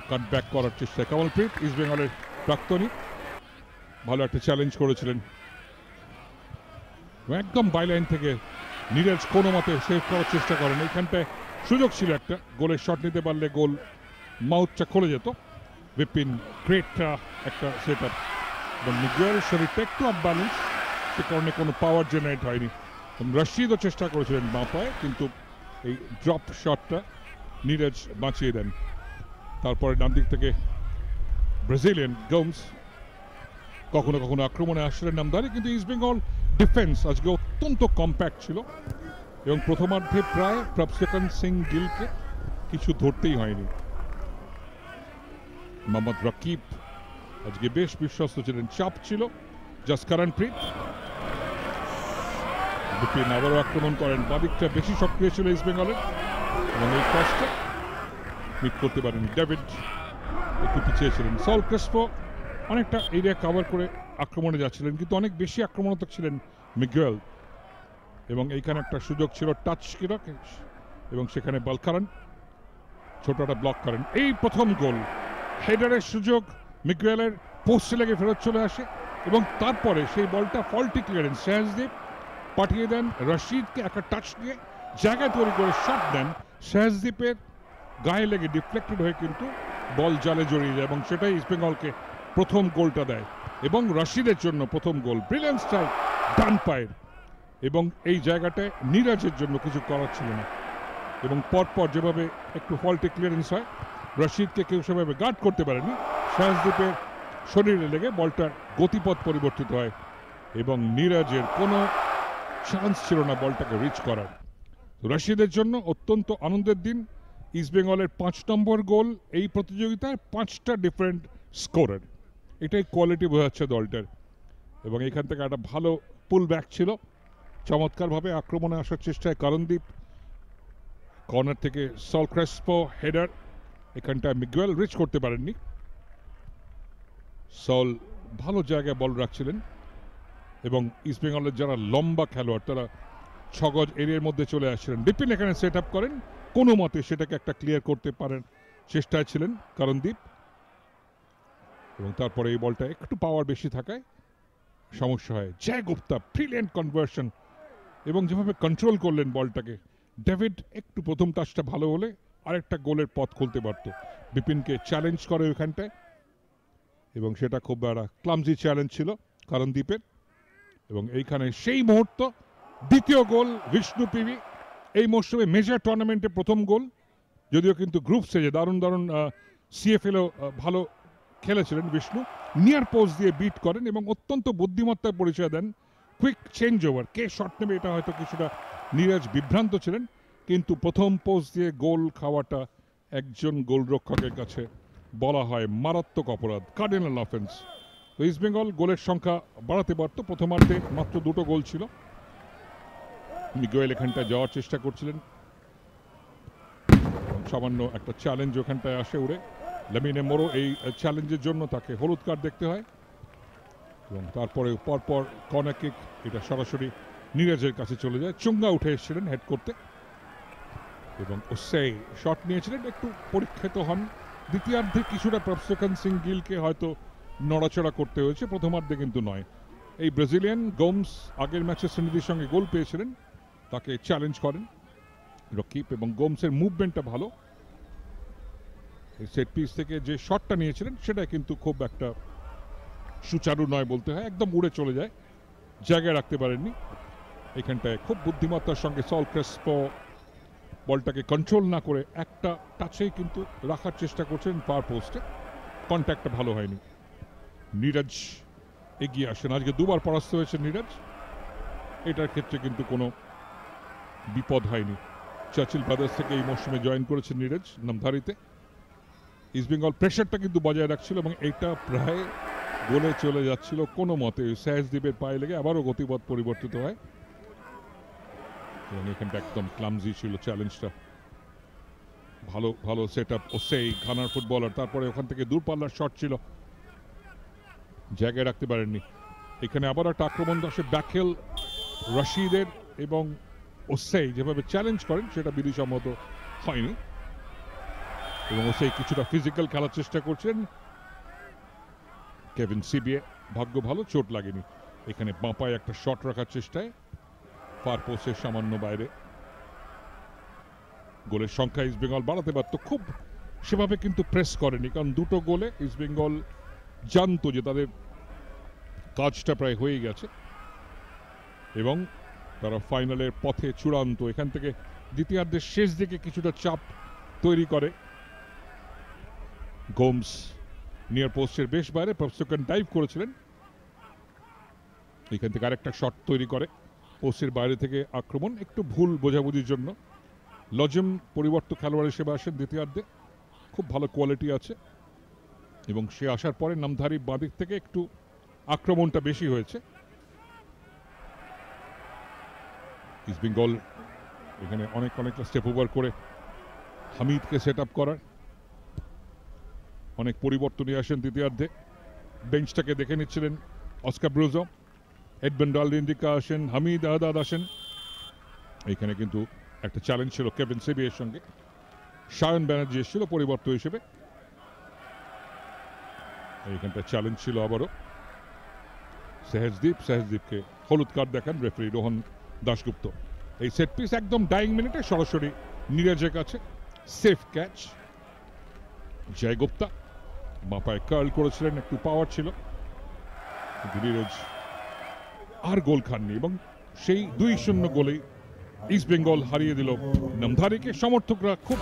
কাট back করার চেষ্টায় Kamalpreet, east বেঙ্গলের প্রাক্তনী, ভালো একটা চ্যালেঞ্জ করেছিলেন। একদম বাইলাইন থেকে নীরজ কোনো মতে সেভ করার চেষ্টা করেন। এইখানটায় সুযোগ ছিল একটা, গোলের শট নিতে পারলে গোল মাউথটা খুলে যেত। বিপিন গ্রেট একটা সেট আপ, এবং মিগুয়েলের শরীরটা একটু অফ ব্যালেন্স, সে কারণে কোনো পাওয়ার জেনারেট হয়নি। রশিদও চেষ্টা করেছিলেন বাঁ পায়ে, কিন্তু এই ড্রপ শটটা নীরজ বাঁচিয়ে দেন। তারপরে ডান দিক থেকে ব্রাজিলিয়ান গোমস কখনো কখনো আক্রমণে আসলেন নামধারী, কিন্তু ইস্ট বেঙ্গল ডিফেন্স আজকে অত্যন্ত কম্প্যাক্ট ছিল, এবং প্রথমার্ধে প্রায় প্রভসেকন সিং গিলকে কিছু ধরতেই হয়নি। মোহাম্মদ রকিব আজকে বেশ বিশ্বস্ত ছিলেন, চাপ ছিল। জাসকারণপ্রীত, বিপিন আবারও আক্রমণ করেন, বাদিকটা বেশি সক্রিয় ছিল ইস্ট বেঙ্গলের, এবং এই ক্রসটা মিট করতে পারেনি। ডেভিড একটু পিছিয়ে ছিলেন। সল ক্রেসপো অনেকটা এরিয়া কভার করে আক্রমণে যাচ্ছিলেন, কিন্তু অনেক বেশি আক্রমণাত্মক ছিলেন মিগুয়েল, এবং এইখানে একটা সুযোগ ছিল টাচ কিরক, এবং সেখানে বালকারান ছোট একটা ব্লক করেন। এই প্রথম গোল, হেডারের সুযোগ, মিগুয়েলের পোস্টে লেগে ফেরত চলে আসে, এবং তারপরে সেই বলটা ফল্টি ক্লিয়ারেন্স, শাহজদীপ পাঠিয়ে দেন রশিদকে, একটা টাচ দিয়ে জায়গা তৈরি করে শট দেন। শাহজদীপের গায়ে লেগে ডিফ্লেক্টেড হয়ে কিন্তু বল জালে জড়িয়ে যায়, এবং সেটাই ইস্ট বেঙ্গলকে প্রথম গোলটা দেয়, এবং রশিদের জন্য প্রথম গোল। ব্রিলিয়ান্ট স্ট্রাইক ডান পায়ের, এবং এই জায়গাটায় নীরজের জন্য কিছু করার ছিল না, এবং পরপর যেভাবে একটু ফল্টে ক্লিয়ারেন্স হয়, রশিদকে কেউ সেভাবে গার্ড করতে পারেনি। শাহজদীপের শরীরে লেগে বলটার গতিপথ পরিবর্তিত হয়, এবং নীরজের কোনো চান্স ছিল না বলটাকে রিচ করার। রশিদের জন্য অত্যন্ত আনন্দের দিন। ইস্ট বেঙ্গলের 5 নম্বর গোল এই প্রতিযোগিতায়, 5টা ডিফারেন্ট স্কোরার, এটাই কোয়ালিটি বোঝাচ্ছে দলটার। এবং এখান থেকে একটা ভালো পুল ব্যাক ছিল, চমৎকারভাবে আক্রমণে আসার চেষ্টায় করণদীপ, কর্নার থেকে সল ক্রেসপো হেডার, এখানটায় মিগুয়েল রিচ করতে পারেননি। সল ভালো জায়গায় বল রাখছিলেন, এবং ইস্ট বেঙ্গলের যারা লম্বা খেলোয়াড় তারা 6 গজ এরিয়ার মধ্যে চলে আসছিলেন। বিপিন এখানে সেট আপ করেন, কোনো মতে সেটাকে একটা ক্লিয়ার করতে পারেন চেষ্টায় ছিলেন করণদীপ, এবং তারপরে এই বলটা একটু পাওয়ার বেশি থাকায় সমস্যা হয়। জয় গুপ্তা ব্রিলিয়েন্ট কনভার্সন, এবং যেভাবে কন্ট্রোল করলেন বলটাকে, ডেভিড একটু প্রথম টাচটা ভালো হলে আরেকটা গোলের পথ খুলতে পারত। বিপিনকে চ্যালেঞ্জ করে ওইখানটায়, এবং সেটা খুব একটা ক্লামজি চ্যালেঞ্জ ছিল করণদীপের, এবং এইখানে সেই মুহূর্ত দ্বিতীয় গোল বিষ্ণু পিভি, এই মৌসুমে মেজর টুর্নামেন্টে প্রথম গোল, যদিও কিন্তু গ্রুপ স্টেজে দারুণ দারুণ সিএফএলও ভালো খেলেছিলেন বিষ্ণু। নিয়ার পোস্ট দিয়ে বিট করেন, এবং অত্যন্ত বুদ্ধিমত্তার পরিচয় দেন। কুইক চেঞ্জ ওভার, কে শট নেবে এটা হয়তো কিছুটা নীরজ বিভ্রান্ত ছিলেন, কিন্তু প্রথম পোস্ট দিয়ে গোল খাওয়াটা একজন গোলরক্ষকের কাছে বলা হয় মারাত্মক অপরাধ, কার্ডিনাল অফেন্স। তো ইস্ট বেঙ্গল গোলের সংখ্যা বাড়াতে পারত, প্রথমার্ধে মাত্র 2টো গোল ছিল। মিগুয়েল এখানটায় যাওয়ার চেষ্টা করছিলেন, সামান্য একটা চ্যালেঞ্জ ওখানটায় আসে উড়ে। লামিনে মোরো এই চ্যালেঞ্জের জন্য তাকে হলুদ কার্ড দেখতে হয়, এবং তারপরে পরপর কর্নার কিক, এটা সরাসরি নীরজের কাছে চলে যায়। চুঙ্গা উঠে এসেছিলেন হেড করতে, এবং সেই শট নিয়েছিলেন, একটু পরীক্ষিত হন। দ্বিতীয়ার্ধে কিছুটা প্রভসেকন সিং গিলকে হয়তো নড়াচড়া করতে হয়েছে, প্রথমার্ধে কিন্তু নয়। এই ব্রাজিলিয়ান গোমস আগের ম্যাচে শ্রীনিধির সঙ্গে গোল পেয়েছিলেন, তাকে চ্যালেঞ্জ করেন রকিব, এবং গোমসের মুভমেন্টটা ভালো। সেট পিস থেকে যে শটটা নিয়েছিলেন সেটা কিন্তু খুব একটা সুচারু নয় বলতে হয়, একদম উড়ে চলে যায়, জায়গায় রাখতে পারেননি। এখানটায় খুব বুদ্ধিমত্তার সঙ্গে সল ক্রেসপো বলটাকে কন্ট্রোল না করে একটা টাচেই কিন্তু রাখার চেষ্টা করছেন পার পোস্টে, কন্ট্যাক্টটা ভালো হয়নি। নীরজ এগিয়ে আসেন, আজকে 2বার পরাস্ত হয়েছে নীরজ, এটার ক্ষেত্রে কিন্তু কোনো বিপদ হয়নি। চার্চিল ব্রাদার্স থেকে এই মৌসুমে জয়েন করেছেন নীরজ নামধারীতে। ইস্ট বেঙ্গল প্রেশারটা কিন্তু বজায় রাখছিল, এবং এটা প্রায় গোলে চলে যাচ্ছিল কোনো মতে। শাহজদীপের পায়ে লেগে আবারও গতিপথ পরিবর্তিত হয়, এবং এখানটা একদম ক্লামজি ছিল চ্যালেঞ্জটা। ভালো ভালো সেট আপ, ও সেই ঘানার ফুটবলার, তারপরে ওখান থেকে দূরপাল্লার শট ছিল, জায়গায় রাখতে পারেননি। এখানে আবার একটা আক্রমণ আসে ব্যাকেল রশিদের, এবং ওসেই যেভাবে চ্যালেঞ্জ করেন সেটা বিধিসম্মত হয়নি। এবং সেই কিছুটা ফিজিক্যাল খেলার চেষ্টা করছেন কেভিন সিবিএ। ভাগ্য ভালো, চোট লাগেনি। এখানে বাঁ পায়ে একটা শট রাখার চেষ্টায় ফার পোস্টের সামান্য বাইরে। গোলের সংখ্যা ইস্ট বেঙ্গল বাড়াতে পারত, খুব সেভাবে কিন্তু প্রেস করেনি, কারণ দুটো গোলে ইস্ট বেঙ্গল জানতো যে তাদের কাজটা প্রায় হয়ে গেছে এবং তারা ফাইনালের পথে চূড়ান্ত। এখান থেকে দ্বিতীয়ার্ধের শেষ দিকে কিছুটা চাপ তৈরি করে গোমস নিয়ার পোস্টের বেশ বাইরে। প্রফেসর ডাইভ করেছিলেন, এখান থেকে আরেকটা শট তৈরি করে পোস্টের বাইরে থেকে আক্রমণ। একটু ভুল বোঝাবুঝির জন্য লজেম পরিবর্তন খেলোয়াড় হিসেবে আসেন দ্বিতীয়ার্ধে, খুব ভালো কোয়ালিটি আছে এবং সে আসার পরে নামধারী বাঁদিক থেকে একটু আক্রমণটা বেশি হয়েছে। ইস্ট বেঙ্গল এখানে অনেকটা স্টেপ ওভার করে হামিদকে সেট আপ করার অনেক পরিবর্তন নিয়ে আসেন দ্বিতীয়ার্ধে। বেঞ্চটাকে দেখে নিচ্ছিলেন অস্কার ব্রুজো, এডমন্ড আলদিন্ডিকা আসেন, হামিদ আহদাদ আসেন। এখানে কিন্তু একটা চ্যালেঞ্জ ছিল কেভিন সিবিএর সঙ্গে। সায়ন ব্যানার্জি এসেছিল পরিবর্তন হিসেবে, এইখানটা চ্যালেঞ্জ ছিল আবারও। সেহজদীপকে হলুদ কার্ড দেখান রেফারি রোহন দাশগুপ্ত। এই সেট পিস একদম ডাইং মিনিটে সরাসরি নীরজের কাছে, সেফ ক্যাচ। জয় গুপ্তা বাঁ পায়ে কার্ল করেছিলেন, একটু পাওয়ার ছিল, কিন্তু নীরজ আর গোল খাননি এবং সেই 2-0 গোলেই ইস্ট বেঙ্গল হারিয়ে দিল নামধারীকে। সমর্থকরা খুব